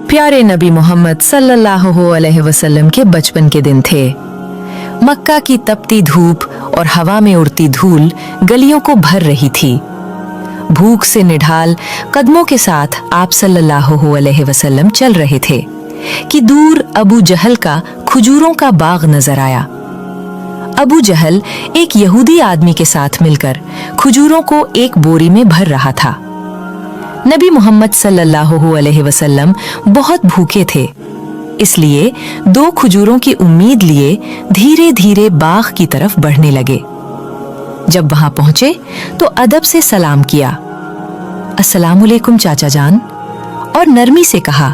प्यारे नबी मोहम्मद सल्लल्लाहु अलैहि वसल्लम के बचपन के दिन थे। मक्का की तपती धूप और हवा में उड़ती धूल गलियों को भर रही थी। भूख से निढाल कदमों के साथ आप सल्लल्लाहु अलैहि वसल्लम चल रहे थे कि दूर अबू जहल का खजूरों का बाग नजर आया। अबू जहल एक यहूदी आदमी के साथ मिलकर खजूरों को एक बोरी में भर रहा था। नबी मोहम्मद सल्लल्लाहु अलैहि वसल्लम बहुत भूखे थे, इसलिए 2 खजूरों की उम्मीद लिए धीरे धीरे बाग की तरफ बढ़ने लगे। जब वहां पहुंचे तो अदब से सलाम किया, अस्सलामुअलैकुम चाचा जान, और नरमी से कहा,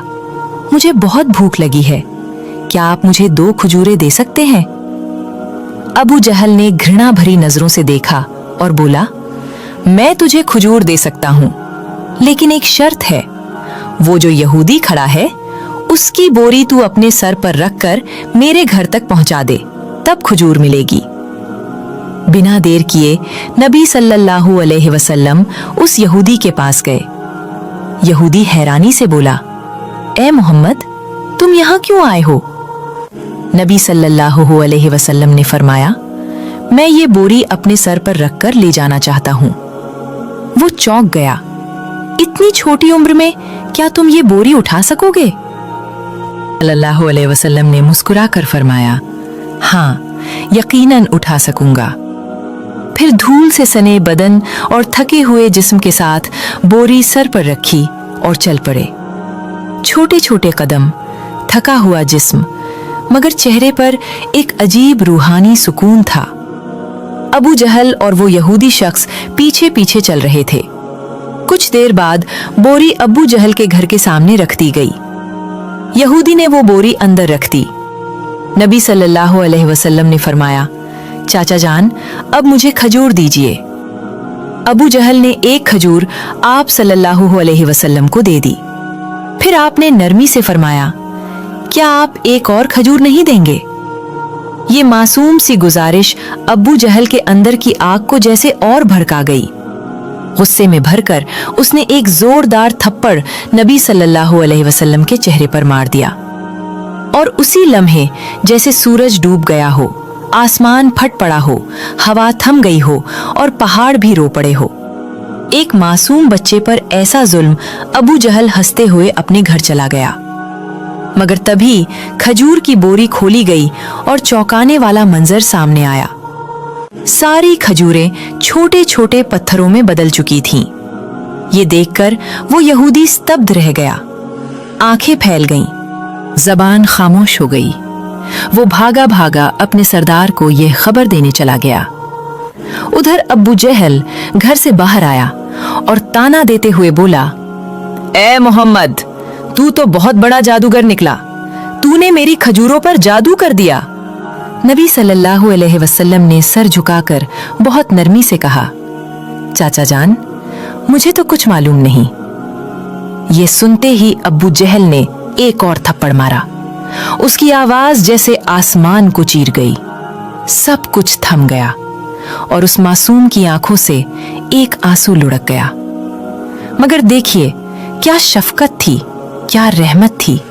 मुझे बहुत भूख लगी है, क्या आप मुझे 2 खजूरें दे सकते हैं? अबू जहल ने घृणा भरी नजरों से देखा और बोला, मैं तुझे खजूर दे सकता हूं, लेकिन एक शर्त है, वो जो यहूदी खड़ा है उसकी बोरी तू अपने सर पर रखकर मेरे घर तक पहुंचा दे, तब खजूर मिलेगी। बिना देर किए नबी सल्लल्लाहु अलैहि वसल्लम उस यहूदी के पास गए। यहूदी हैरानी से बोला, ए मोहम्मद, तुम यहाँ क्यों आए हो? नबी सल्लल्लाहु अलैहि वसल्लम ने फरमाया, मैं ये बोरी अपने सर पर रखकर ले जाना चाहता हूँ। वो चौंक गया, इतनी छोटी उम्र में क्या तुम ये बोरी उठा सकोगे? सल्लल्लाहु अलैहि वसल्लम ने मुस्कुराकर फरमाया, हाँ, यकीनन उठा सकूंगा। फिर धूल से सने बदन और थके हुए जिस्म के साथ बोरी सर पर रखी और चल पड़े। छोटे छोटे कदम, थका हुआ जिस्म, मगर चेहरे पर एक अजीब रूहानी सुकून था। अबू जहल और वो यहूदी शख्स पीछे पीछे चल रहे थे। कुछ देर बाद बोरी अबू जहल के घर के सामने रख दी गई। यहूदी ने वो बोरी अंदर रख दी। नबी सल्लल्लाहु अलैहि वसल्लम ने फरमाया, चाचा जान, अब मुझे खजूर दीजिए। अबू जहल ने एक खजूर आप सल्लल्लाहु अलैहि वसल्लम को दे दी। फिर आपने नरमी से फरमाया, क्या आप एक और खजूर नहीं देंगे? ये मासूम सी गुजारिश अबू जहल के अंदर की आग को जैसे और भड़का गई। गुस्से में भरकर उसने एक जोरदार थप्पड़ नबी सल्लल्लाहु अलैहि वसल्लम के चेहरे पर मार दिया और उसी लम्हे जैसे सूरज डूब गया हो, आसमान फट पड़ा हो, हवा थम गई हो और पहाड़ भी रो पड़े हो। एक मासूम बच्चे पर ऐसा जुल्म अबू जहल हंसते हुए अपने घर चला गया। मगर तभी खजूर की बोरी खोली गई और चौंकाने वाला मंजर सामने आया। सारी खजूरें छोटे छोटे पत्थरों में बदल चुकी थीं। ये देखकर वो यहूदी स्तब्ध रह गया, आंखें फैल गईं, जबान खामोश हो गई। वो भागा भागा अपने सरदार को ये खबर देने चला गया। उधर अबू जहल घर से बाहर आया और ताना देते हुए बोला, ए मोहम्मद, तू तो बहुत बड़ा जादूगर निकला, तूने मेरी खजूरों पर जादू कर दिया। नबी सल्लल्लाहु अलैहि वसल्लम ने सर झुकाकर बहुत नरमी से कहा, चाचा जान, मुझे तो कुछ मालूम नहीं। ये सुनते ही अबू जहल ने एक और थप्पड़ मारा। उसकी आवाज जैसे आसमान को चीर गई। सब कुछ थम गया और उस मासूम की आंखों से एक आंसू लुढ़क गया। मगर देखिए, क्या शफकत थी, क्या रहमत थी।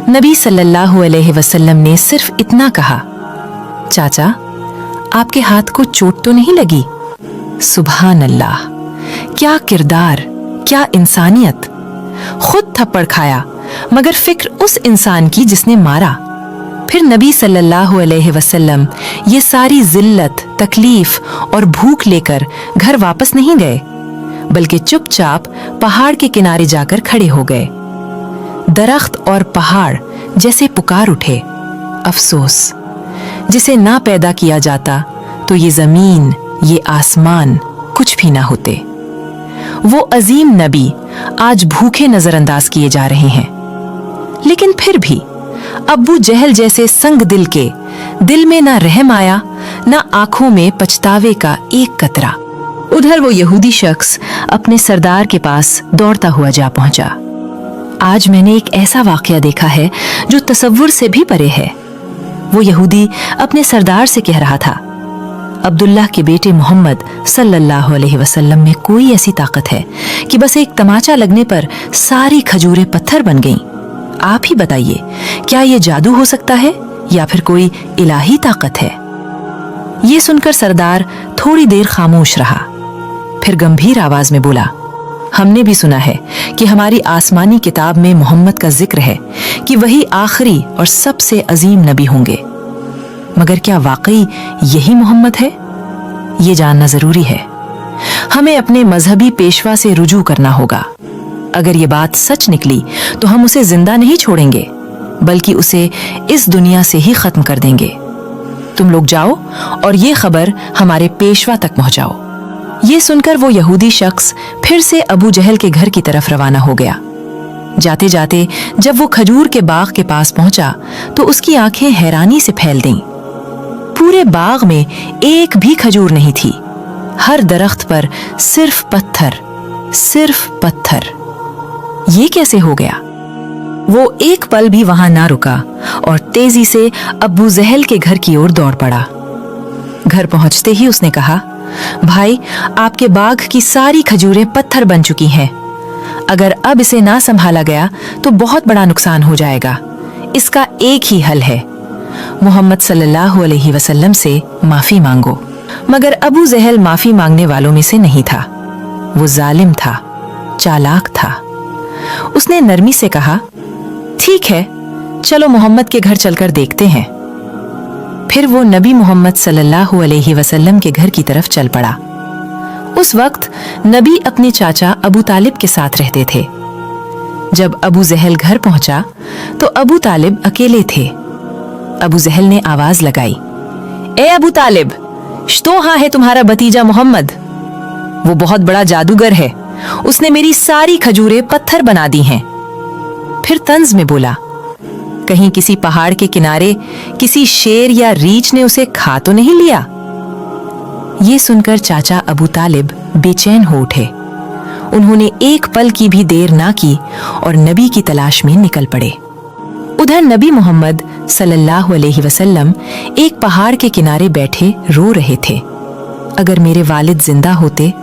नबी सल्लल्लाहु अलैहि वसल्लम ने सिर्फ इतना कहा, चाचा, आपके हाथ को चोट तो नहीं लगी? सुभान अल्लाह, क्या किरदार, क्या इंसानियत। खुद थप्पड़ खाया, मगर फिक्र उस इंसान की जिसने मारा। फिर नबी सल्लल्लाहु अलैहि वसल्लम ये सारी जिल्लत, तकलीफ और भूख लेकर घर वापस नहीं गए, बल्कि चुपचाप पहाड़ के किनारे जाकर खड़े हो गए। दरख्त और पहाड़ जैसे पुकार उठे, अफसोस, जिसे ना पैदा किया जाता तो ये जमीन, ये आसमान कुछ भी ना होते। वो अजीम नबी आज भूखे नजरअंदाज किए जा रहे हैं। लेकिन फिर भी अबू जहल जैसे संग दिल के दिल में ना रहम आया, ना आंखों में पछतावे का एक कतरा। उधर वो यहूदी शख्स अपने सरदार के पास दौड़ता हुआ जा पहुंचा। आज मैंने एक ऐसा वाकया देखा है जो तसव्वुर से भी परे है। वो यहूदी अपने सरदार से कह रहा था, अब्दुल्लाह के बेटे मोहम्मद सल्लल्लाहु अलैहि वसल्लम में कोई ऐसी ताकत है कि बस एक तमाचा लगने पर सारी खजूरें पत्थर बन गईं। आप ही बताइए, क्या ये जादू हो सकता है या फिर कोई इलाही ताकत है? ये सुनकर सरदार थोड़ी देर खामोश रहा, फिर गंभीर आवाज में बोला, हमने भी सुना है कि हमारी आसमानी किताब में मोहम्मद का जिक्र है कि वही आखिरी और सबसे अजीम नबी होंगे, मगर क्या वाकई यही मोहम्मद है? ये जानना जरूरी है। हमें अपने मजहबी पेशवा से रुजू करना होगा। अगर ये बात सच निकली तो हम उसे जिंदा नहीं छोड़ेंगे, बल्कि उसे इस दुनिया से ही खत्म कर देंगे। तुम लोग जाओ और ये खबर हमारे पेशवा तक पहुंचाओ। ये सुनकर वो यहूदी शख्स फिर से अबू जहल के घर की तरफ रवाना हो गया। जाते जाते जब वो खजूर के बाग के पास पहुंचा तो उसकी आंखें हैरानी से फैल गईं। पूरे बाग में एक भी खजूर नहीं थी। हर दरख्त पर सिर्फ पत्थर, सिर्फ पत्थर। ये कैसे हो गया? वो एक पल भी वहां ना रुका और तेजी से अबू जहल के घर की ओर दौड़ पड़ा। घर पहुंचते ही उसने कहा, भाई, आपके बाग की सारी खजूरें पत्थर बन चुकी हैं। अगर अब इसे ना संभाला गया तो बहुत बड़ा नुकसान हो जाएगा। इसका एक ही हल है, मोहम्मद सल्लल्लाहु अलैहि वसल्लम से माफी मांगो। मगर अबू जहल माफी मांगने वालों में से नहीं था। वो जालिम था, चालाक था। उसने नरमी से कहा, ठीक है, चलो मोहम्मद के घर चलकर देखते हैं। फिर वो नबी मोहम्मद सल्लल्लाहु अलैहि वसल्लम के घर की तरफ चल पड़ा। उस वक्त नबी अपने चाचा अबू तालिब के साथ रहते थे। जब अबू जहल घर पहुंचा तो अबू तालिब अकेले थे। अबू जहल ने आवाज लगाई, ए अबू तालिब, कहाँ है तुम्हारा भतीजा मोहम्मद? वो बहुत बड़ा जादूगर है, उसने मेरी सारी खजूरें पत्थर बना दी हैं। फिर तंज में बोला, कहीं किसी पहाड़ के किनारे किसी शेर या रीछ ने उसे खा तो नहीं लिया? ये सुनकर चाचा अबू तालिब बेचैन हो उठे। उन्होंने एक पल की भी देर ना की और नबी की तलाश में निकल पड़े। उधर नबी मोहम्मद सल्लल्लाहु अलैहि वसल्लम एक पहाड़ के किनारे बैठे रो रहे थे। अगर मेरे वालिद जिंदा होते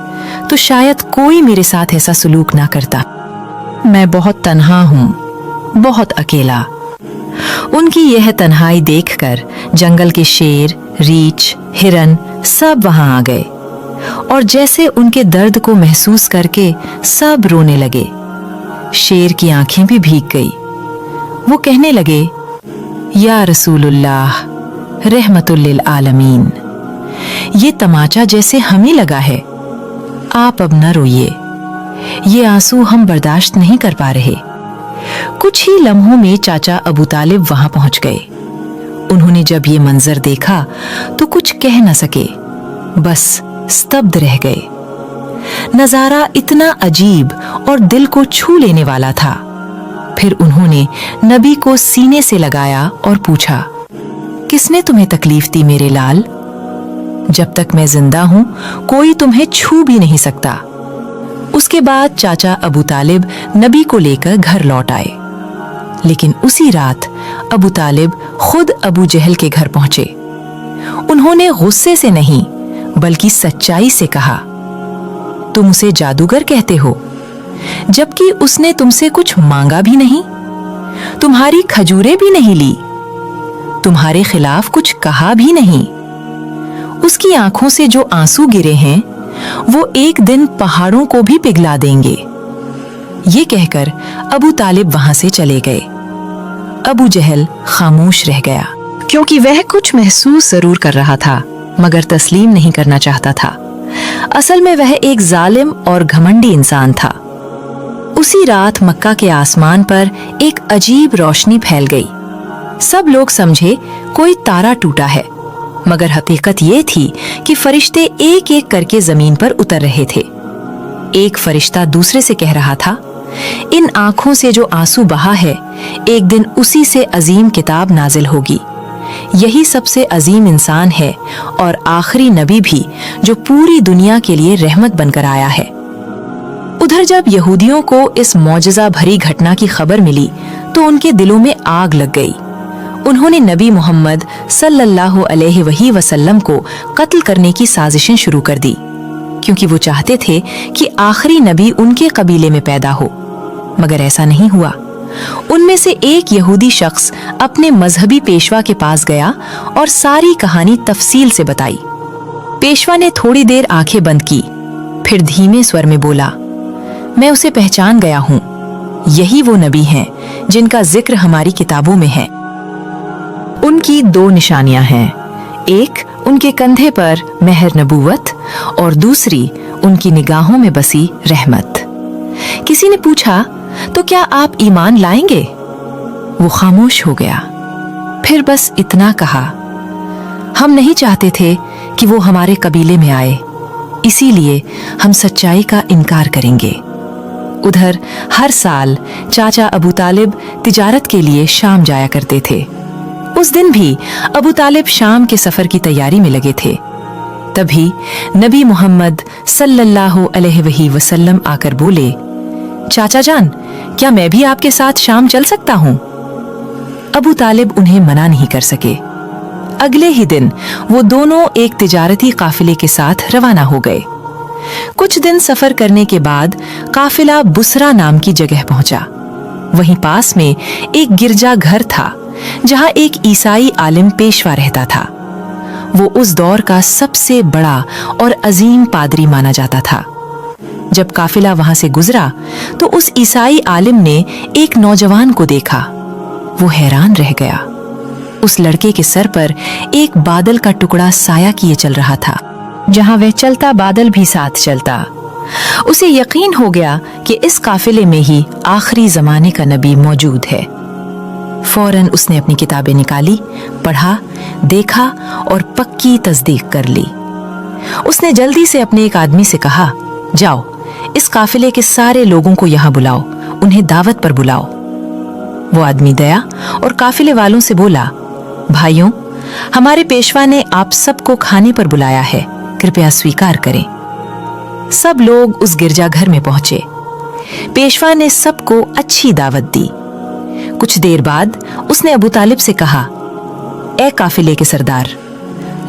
तो शायद कोई मेरे साथ ऐसा सलूक ना करता। मैं बहुत तन्हा हूँ, बहुत अकेला। उनकी यह तन्हाई देखकर जंगल के शेर, रीछ, हिरन सब वहां आ गए और जैसे उनके दर्द को महसूस करके सब रोने लगे। शेर की आंखें भी भीग गई। वो कहने लगे, या रसूलुल्लाह, रहमतुल लिल आलमीन, ये तमाचा जैसे हमें लगा है। आप अब न रोइए, ये आंसू हम बर्दाश्त नहीं कर पा रहे। कुछ ही लम्हों में चाचा अबू तालिब वहां पहुंच गए। उन्होंने जब ये मंजर देखा तो कुछ कह न सके, बस स्तब्ध रह गए। नजारा इतना अजीब और दिल को छू लेने वाला था। फिर उन्होंने नबी को सीने से लगाया और पूछा, किसने तुम्हें तकलीफ दी मेरे लाल? जब तक मैं जिंदा हूं कोई तुम्हें छू भी नहीं सकता। उसके बाद चाचा अबू तालिब नबी को लेकर घर लौट आए। लेकिन उसी रात अबू तालिब खुद अबू जहल के घर पहुंचे। उन्होंने गुस्से से नहीं बल्कि सच्चाई से कहा, तुम उसे जादूगर कहते हो, जबकि उसने तुमसे कुछ मांगा भी नहीं, तुम्हारी खजूरें भी नहीं ली, तुम्हारे खिलाफ कुछ कहा भी नहीं। उसकी आंखों से जो आंसू गिरे हैं वो एक दिन पहाड़ों को भी पिघला देंगे। ये कहकर अबू तालिब वहां से चले गए। अबू जहल खामोश रह गया, क्योंकि वह कुछ महसूस जरूर कर रहा था मगर तस्लीम नहीं करना चाहता था। असल में वह एक जालिम और घमंडी इंसान था। उसी रात मक्का के आसमान पर एक अजीब रोशनी फैल गई। सब लोग समझे कोई तारा टूटा है, मगर हकीकत ये थी कि फरिश्ते एक एक करके जमीन पर उतर रहे थे। एक फरिश्ता दूसरे से कह रहा था, इन आंखों से जो आंसू बहा है, एक दिन उसी से अजीम किताब नाजिल होगी। यही सबसे अजीम इंसान है और आखिरी नबी भी जो पूरी दुनिया के लिए रहमत बनकर आया है। उधर जब यहूदियों को इस मौजज़ा भरी घटना की खबर मिली तो उनके दिलों में आग लग गई। उन्होंने नबी मोहम्मद सल्लल्लाहु अलैहि वसल्लम को कत्ल करने की साजिशें शुरू कर दी, क्योंकि वो चाहते थे कि आखिरी नबी उनके कबीले में पैदा हो। मगर ऐसा नहीं हुआ। उनमें से एक यहूदी शख्स अपने मजहबी पेशवा के पास गया और सारी कहानी तफसील से बताई। पेशवा ने थोड़ी देर आंखें बंद की, फिर धीमे स्वर में बोला, मैं उसे पहचान गया हूं, यही वो नबी हैं जिनका जिक्र हमारी किताबों में है। उनकी दो निशानियां हैं, एक उनके कंधे पर मेहर नबूवत और दूसरी उनकी निगाहों में बसी रहमत। किसी ने पूछा, तो क्या आप ईमान लाएंगे? वो खामोश हो गया, फिर बस इतना कहा, हम नहीं चाहते थे कि वो हमारे कबीले में आए, इसीलिए हम सच्चाई का इनकार करेंगे। उधर हर साल चाचा अबू तालिब तिजारत के लिए शाम जाया करते थे। उस दिन भी अबू तालिब शाम के सफर की तैयारी में लगे थे। तभी नबी मोहम्मद सल्लल्लाहु अलैहि वसल्लम आकर बोले, चाचा जान, क्या मैं भी आपके साथ शाम चल सकता हूँ? अबू तालिब उन्हें मना नहीं कर सके। अगले ही दिन वो दोनों एक तिजारती काफिले के साथ रवाना हो गए। कुछ दिन सफर करने के बाद काफिला बुसरा नाम की जगह पहुंचा। वहीं पास में एक गिरजा घर था जहां एक ईसाई आलिम पेशवा रहता था। वो उस दौर का सबसे बड़ा और अजीम पादरी माना जाता था। जब काफिला वहां से गुजरा तो उस ईसाई आलिम ने एक नौजवान को देखा। वो हैरान रह गया। उस लड़के के सर पर एक बादल का टुकड़ा साया किए चल रहा था। जहां वह चलता बादल भी साथ चलता। उसे यकीन हो गया कि इस काफिले में ही आखिरी जमाने का नबी मौजूद है। फौरन उसने अपनी किताबें निकाली, पढ़ा, देखा और पक्की तस्दीक कर ली। उसने जल्दी से अपने एक आदमी से कहा, जाओ इस काफिले के सारे लोगों को यहाँ बुलाओ, उन्हें दावत पर बुलाओ। वो आदमी गया और काफिले वालों से बोला, भाइयों, हमारे पेशवा ने आप सबको खाने पर बुलाया है, कृपया स्वीकार करें। सब लोग उस गिरजाघर में पहुंचे। पेशवा ने सबको अच्छी दावत दी। कुछ देर बाद उसने अबू तालिब से कहा, ए काफिले के सरदार,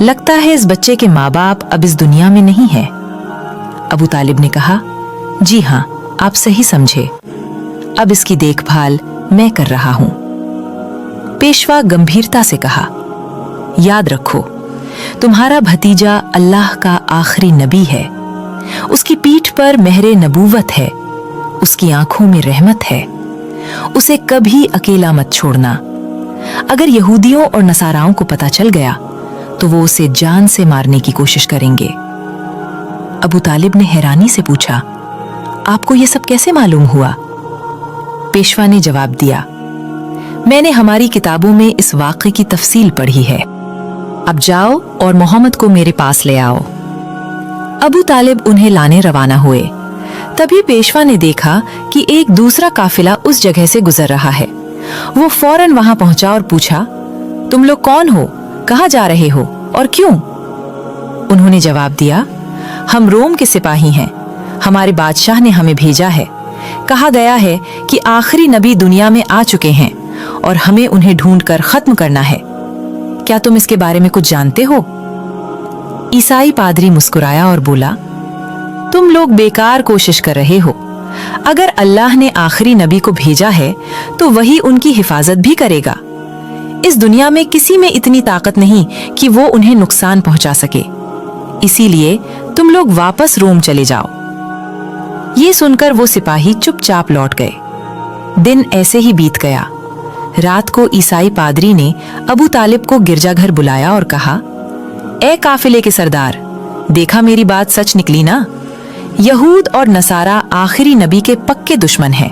लगता है इस बच्चे के माँ बाप अब इस दुनिया में नहीं है। अबू तालिब ने कहा, जी हाँ, आप सही समझे, अब इसकी देखभाल मैं कर रहा हूं। पेशवा गंभीरता से कहा, याद रखो, तुम्हारा भतीजा अल्लाह का आखिरी नबी है। उसकी पीठ पर मेहरे नबूवत है, उसकी आंखों में रहमत है। उसे कभी अकेला मत छोड़ना। अगर यहूदियों और नसाराओं को पता चल गया तो वो उसे जान से मारने की कोशिश करेंगे। अबू तालिब ने हैरानी से पूछा, आपको ये सब कैसे मालूम हुआ? पेशवा ने जवाब दिया, मैंने हमारी किताबों में इस वाक़े की तफसील पढ़ी है। अब जाओ और मोहम्मद को मेरे पास ले आओ। अबू तालिब उन्हें लाने रवाना हुए। तभी पेशवा ने देखा कि एक दूसरा काफिला उस जगह से गुजर रहा है। वो फौरन वहां पहुंचा और पूछा, तुम लोग कौन हो, कहां जा रहे हो और क्यों? उन्होंने जवाब दिया, हम रोम के सिपाही हैं, हमारे बादशाह ने हमें भेजा है। कहा गया है कि आखिरी नबी दुनिया में आ चुके हैं और हमें उन्हें ढूंढकर खत्म करना है। क्या तुम इसके बारे में कुछ जानते हो? ईसाई पादरी मुस्कुराया और बोला, तुम लोग बेकार कोशिश कर रहे हो। अगर अल्लाह ने आखिरी नबी को भेजा है तो वही उनकी हिफाजत भी करेगा। इस दुनिया में किसी में इतनी ताकत नहीं कि वो उन्हें नुकसान पहुंचा सके। इसीलिए तुम लोग वापस रोम चले जाओ। ये सुनकर वो सिपाही चुपचाप लौट गए। दिन ऐसे ही बीत गया। रात को ईसाई पादरी ने अबू तालिब को गिरजाघर बुलाया और कहा, ए काफिले के सरदार, देखा मेरी बात सच निकली ना? यहूद और नसारा आखिरी नबी के पक्के दुश्मन हैं।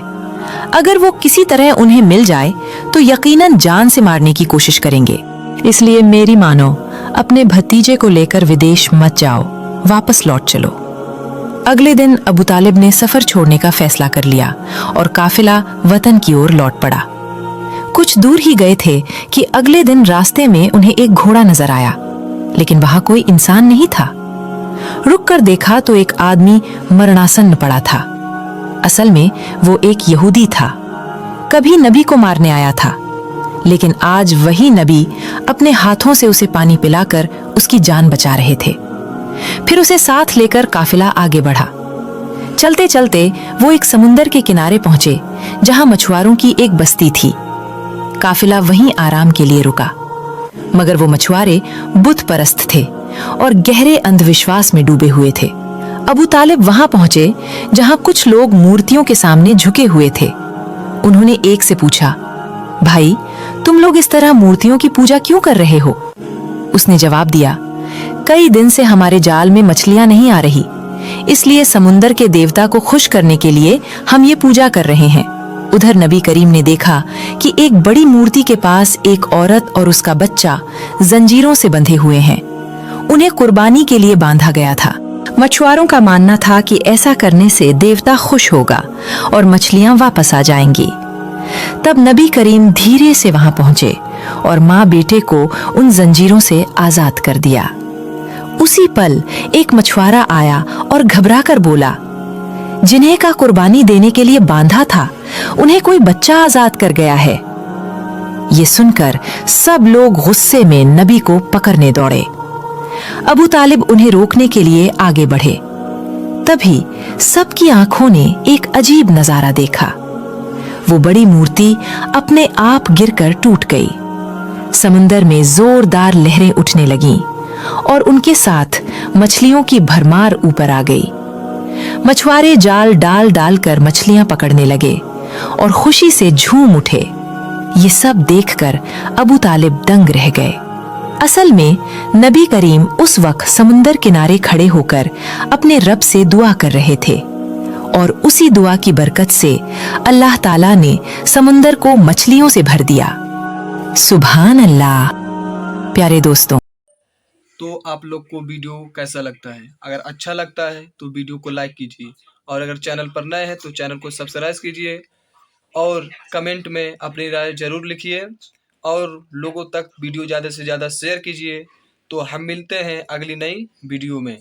अगर वो किसी तरह उन्हें मिल जाए तो यकीनन जान से मारने की कोशिश करेंगे। इसलिए मेरी मानो, अपने भतीजे को लेकर विदेश मत जाओ, वापस लौट चलो। अगले दिन अबू तालिब ने सफर छोड़ने का फैसला कर लिया और काफिला वतन की ओर लौट पड़ा। कुछ दूर ही गए थे कि अगले दिन रास्ते में उन्हें एक घोड़ा नजर आया, लेकिन वहां कोई इंसान नहीं था। रुक कर देखा तो एक आदमी मरणासन्न पड़ा था। असल में वो एक यहूदी था, कभी नबी को मारने आया था, लेकिन आज वही नबी अपने हाथों से उसे पानी पिलाकर उसकी जान बचा रहे थे। फिर उसे साथ लेकर काफिला आगे बढ़ा। चलते चलते वो एक समुंदर के किनारे पहुंचे जहां मछुआरों की एक बस्ती थी। काफिला वहीं आराम के लिए रुका, मगर वो मछुआरे बुत परस्त थे और गहरे अंधविश्वास में डूबे हुए थे। अबू तालिब वहां पहुंचे जहां कुछ लोग मूर्तियों के सामने झुके हुए थे। उन्होंने एक से पूछा, भाई, तुम लोग इस तरह मूर्तियों की पूजा क्यों कर रहे हो? उसने जवाब दिया, कई दिन से हमारे जाल में मछलियां नहीं आ रही, इसलिए समुंदर के देवता को खुश करने के लिए हम ये पूजा कर रहे हैं। उधर नबी करीम ने देखा कि एक बड़ी मूर्ति के पास एक औरत और उसका बच्चा जंजीरों से बंधे हुए हैं। उन्हें कुर्बानी के लिए बांधा गया था। मछुआरों का मानना था कि ऐसा करने से देवता खुश होगा और मछलियां वापस आ जाएंगी। तब नबी करीम धीरे से वहां पहुंचे और माँ बेटे को उन जंजीरों से आजाद कर दिया। उसी पल एक मछुआरा आया और घबरा कर बोला, जिन्हें का कुर्बानी देने के लिए बांधा था, उन्हें कोई बच्चा आजाद कर गया है। ये सुनकर सब लोग गुस्से में नबी को पकड़ने दौड़े। अबू तालिब उन्हें रोकने के लिए आगे बढ़े। तभी सबकी आंखों ने एक अजीब नजारा देखा। वो बड़ी मूर्ति अपने आप गिरकर टूट गई। समुंदर में जोरदार लहरें उठने लगीं और उनके साथ मछलियों की भरमार ऊपर आ गई। मछुआरे जाल डाल डाल कर मछलियां पकड़ने लगे और खुशी से झूम उठे। ये सब देखकर अबू तालिब दंग रह गए। असल में नबी करीम उस वक्त समुंदर किनारे खड़े होकर अपने रब से दुआ कर रहे थे और उसी दुआ की बरकत से अल्लाह ताला ने समुंदर को मछलियों से भर दिया। सुभान अल्लाह। प्यारे दोस्तों, तो आप लोग को वीडियो कैसा लगता है? अगर अच्छा लगता है तो वीडियो को लाइक कीजिए, और अगर चैनल पर नए हैं तो चैनल को सब्सक्राइब कीजिए और कमेंट में अपनी राय जरूर लिखिए और लोगों तक वीडियो ज़्यादा से ज़्यादा शेयर कीजिए। तो हम मिलते हैं अगली नई वीडियो में।